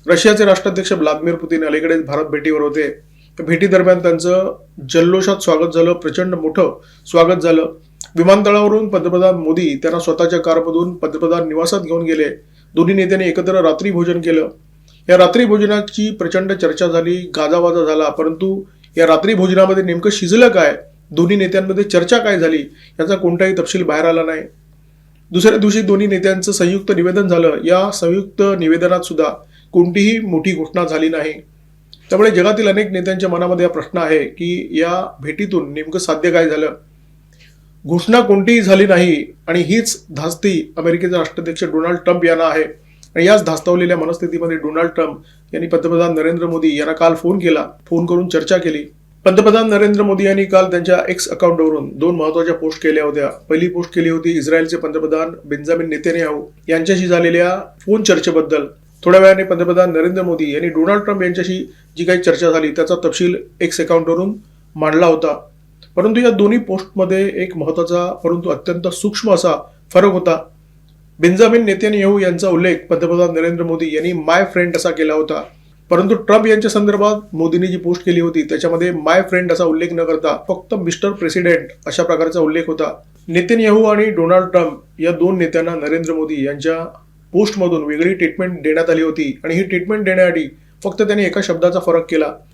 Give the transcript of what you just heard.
रशियाचे राष्ट्राध्यक्ष Vladimir Putin अलीकडेच भारत भेटीवर होते. त्या भेटीदरम्यान त्यांचं जल्लोषात स्वागत झालं, प्रचंड मोठं स्वागत झालं. विमानतळावरून पंतप्रधान मोदी त्यांना स्वतःच्या कारमधून पंतप्रधान निवासात घेऊन गेले. दोन्ही नेत्यांनी एकत्र रात्री भोजन केलं. या रात्री भोजनाची प्रचंड चर्चा झाली, गाजावाजा झाला. परंतु या रात्री भोजनामध्ये नेमकं शिजलं काय, दोन्ही नेत्यांमध्ये चर्चा काय झाली, याचा कोणताही तपशील बाहेर आला नाही. दुसऱ्या दिवशी दोन्ही नेत्यांचं संयुक्त निवेदन झालं. या संयुक्त निवेदनात सुद्धा कोणतीही मोठी घोषणा झाली नाही. त्यामुळे जगातील अनेक नेत्यांच्या मनामध्ये हा प्रश्न आहे की या भेटीतून नेमकं साध्य काय झालं. घोषणा कोणतीही झाली नाही आणि हीच धास्ती अमेरिकेचे राष्ट्राध्यक्ष डोनाल्ड ट्रम्प यांना आहे. आणि याच धास्तावलेल्या मनस्थितीमध्ये डोनाल्ड ट्रम्प यांनी पंतप्रधान नरेंद्र मोदी यांना काल फोन केला. फोन करून चर्चा केली. पंतप्रधान नरेंद्र मोदी यांनी काल त्यांच्या एक्स अकाउंटवरून 2 महत्त्वाच्या पोस्ट केल्या होत्या. पहिली पोस्ट केली होती इस्रायलचे पंतप्रधान बेंजामिन नेतन्याहू यांच्याशी झालेल्या फोन चर्चेबद्दल. थोड्या वेळाने पंतप्रधान नरेंद्र मोदी यांनी डोनाल्ड ट्रम्प यांच्याशी जी काही चर्चा झाली त्याचा तपशील एक्स अकाउंटवरून मांडला होता. परंतु या दोन्ही पोस्टमध्ये एक महत्त्वाचा परंतु अत्यंत सूक्ष्म असा फरक होता. बेंजामिन नेतन्याहू यांचा उल्लेख पंतप्रधान नरेंद्र मोदी यांनी माय फ्रेंड असा केला होता. परंतु ट्रम्प यांच्या संदर्भात मोदींनी जी पोस्ट केली होती त्याच्यामध्ये माय फ्रेंड असा उल्लेख न करता फक्त मिस्टर प्रेसिडेंट अशा प्रकारचा उल्लेख होता. नेतन्याहू आणि डोनाल्ड ट्रम्प या दोन नेत्यांना नरेंद्र मोदी यांच्या पोस्टमधून वेगळी ट्रीटमेंट देण्यात आली होती. आणि ही ट्रीटमेंट देण्याआधी फक्त त्यांनी एका शब्दाचा फरक केला.